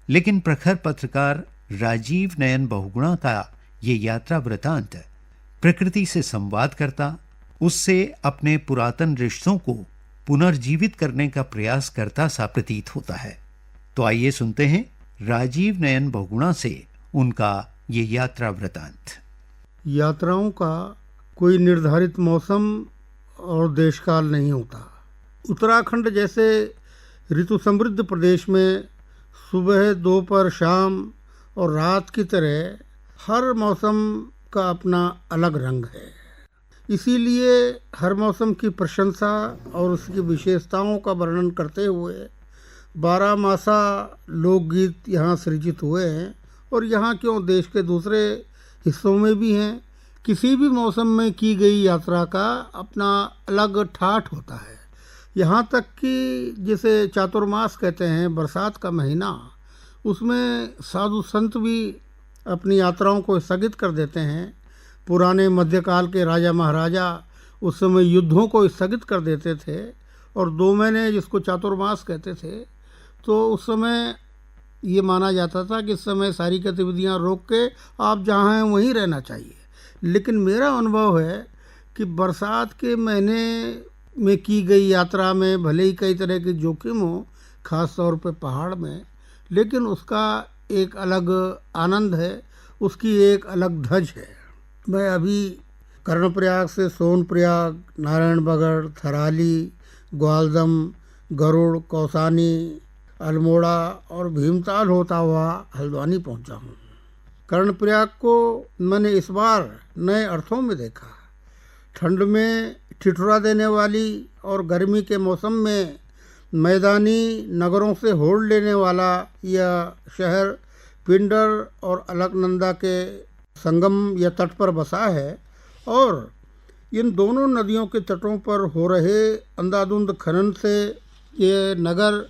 लेकिन प्रखर पत्रकार राजीव नयन बहुगुणा का ये यात्रा वृतांत प्रकृति से संवाद करता, उससे अपने पुरातन रिश्तों को पुनर्जीवित करने का प्रयास करता सा प्रतीत होता है। तो आइए सुनते हैं राजीव नयन बहुगुणा से उनका ये यात्रा वृतांत। यात्राओं का कोई निर्धारित मौसम और देशकाल नहीं होता। उत्तराखंड जैसे ऋतु समृद्ध प्रदेश में सुबह, दोपहर, शाम और रात की तरह हर मौसम का अपना अलग रंग है। इसीलिए हर मौसम की प्रशंसा और उसकी विशेषताओं का वर्णन करते हुए 12 मासा लोकगीत यहाँ सृजित हुए हैं और यहाँ क्यों देश के दूसरे हिस्सों में भी हैं। किसी भी मौसम में की गई यात्रा का अपना अलग ठाठ होता है। यहाँ तक कि जिसे चातुर्मास कहते हैं, बरसात का महीना, उसमें साधु संत भी अपनी यात्राओं को स्थगित कर देते हैं। पुराने मध्यकाल के राजा महाराजा उस समय युद्धों को स्थगित कर देते थे और 2 महीने जिसको चातुर्मास कहते थे, तो उस समय ये माना जाता था कि इस समय सारी गतिविधियां रोक के आप जहाँ हैं वहीं रहना चाहिए। लेकिन मेरा अनुभव है कि बरसात के महीने में की गई यात्रा में भले ही कई तरह के जोखिम हो, ख़ास तौर पे पहाड़ में, लेकिन उसका एक अलग आनंद है, उसकी एक अलग धज है। मैं अभी कर्णप्रयाग से सोनप्रयाग, नारायणबगड़, थराली, ग्वालदम, गरुड़, कौसानी, अल्मोड़ा और भीमताल होता हुआ हल्द्वानी पहुंचा हूं। कर्णप्रयाग को मैंने इस बार नए अर्थों में देखा। ठंड में ठिठुरा देने वाली और गर्मी के मौसम में मैदानी नगरों से होड़ लेने वाला यह शहर पिंडर और अलकनंदा के संगम या तट पर बसा है और इन दोनों नदियों के तटों पर हो रहे अंधाधुंध खनन से ये नगर,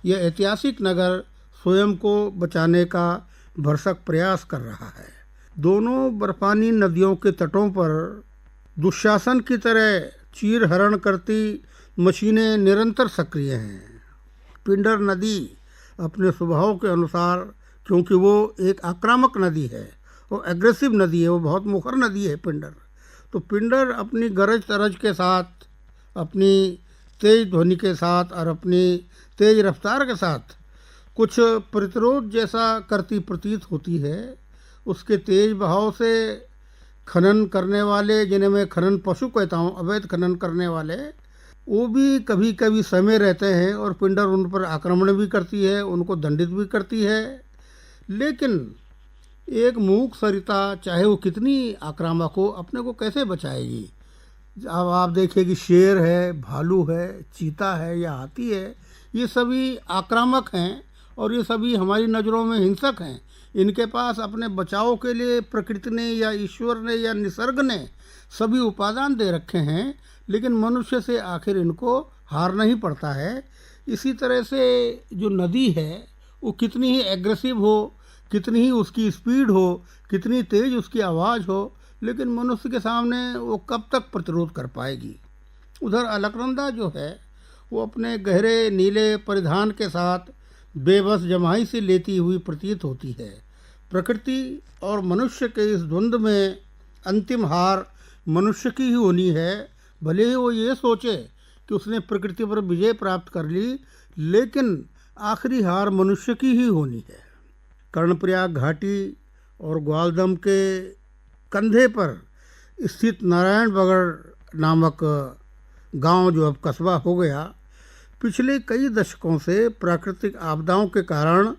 यह ऐतिहासिक नगर स्वयं को बचाने का भरसक प्रयास कर रहा है। दोनों बर्फानी नदियों के तटों पर दुशासन की तरह चीर हरण करती मशीनें निरंतर सक्रिय हैं। पिंडर नदी अपने स्वभाव के अनुसार, क्योंकि वो एक आक्रामक नदी है, वो एग्रेसिव नदी है, वो बहुत मुखर नदी है पिंडर, तो पिंडर अपनी गरज तरज के साथ, अपनी तेज ध्वनि के साथ और अपनी तेज रफ्तार के साथ कुछ प्रतिरोध जैसा करती प्रतीत होती है। उसके तेज बहाव से खनन करने वाले, जिन्हें मैं खनन पशु कहता हूँ, अवैध खनन करने वाले, वो भी कभी कभी समय रहते हैं और पिंडर उन पर आक्रमण भी करती है, उनको दंडित भी करती है। लेकिन एक मूक सरिता, चाहे वो कितनी आक्रामक हो, अपने को कैसे बचाएगी। अब आप देखिए कि शेर है, भालू है, चीता है या हाथी है, ये सभी आक्रामक हैं और ये सभी हमारी नज़रों में हिंसक हैं। इनके पास अपने बचाव के लिए प्रकृति ने या ईश्वर ने या निसर्ग ने सभी उपादान दे रखे हैं, लेकिन मनुष्य से आखिर इनको हारना ही पड़ता है। इसी तरह से जो नदी है वो कितनी ही एग्रेसिव हो, कितनी ही उसकी स्पीड हो, कितनी तेज उसकी आवाज़ हो, लेकिन मनुष्य के सामने वो कब तक प्रतिरोध कर पाएगी। उधर अलकनंदा जो है वो अपने गहरे नीले परिधान के साथ बेबस जमाई से लेती हुई प्रतीत होती है। प्रकृति और मनुष्य के इस द्वंद्व में अंतिम हार मनुष्य की ही होनी है। भले ही वो ये सोचे कि उसने प्रकृति पर विजय प्राप्त कर ली, लेकिन आखिरी हार मनुष्य की ही होनी है। कर्णप्रयाग घाटी और ग्वालदम के कंधे पर स्थित नारायणबगड़ नामक गांव, जो अब कस्बा हो गया, पिछले कई दशकों से प्राकृतिक आपदाओं के कारण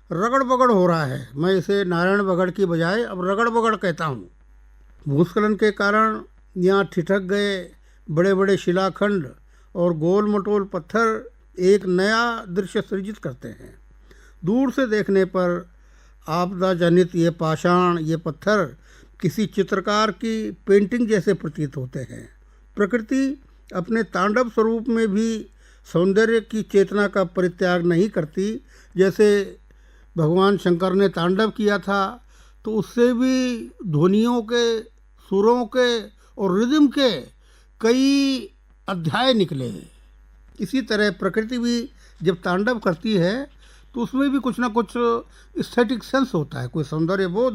रगड़ बगड़ हो रहा है। मैं इसे नारायणबगड़ की बजाय अब रगड़ बगड़ कहता हूँ। भूस्खलन के कारण यहाँ ठिठक गए बड़े बड़े शिलाखंड और गोल मटोल पत्थर एक नया दृश्य सृजित करते हैं। दूर से देखने पर आपदा जनित ये पाषाण, ये पत्थर किसी चित्रकार की पेंटिंग जैसे प्रतीत होते हैं। प्रकृति अपने तांडव स्वरूप में भी सौंदर्य की चेतना का परित्याग नहीं करती। जैसे भगवान शंकर ने तांडव किया था, तो उससे भी ध्वनियों के, सुरों के और रिदम के कई अध्याय निकले हैं। इसी तरह प्रकृति भी जब तांडव करती है तो उसमें भी कुछ ना कुछ एस्थेटिक सेंस होता है, कोई सौंदर्य बोध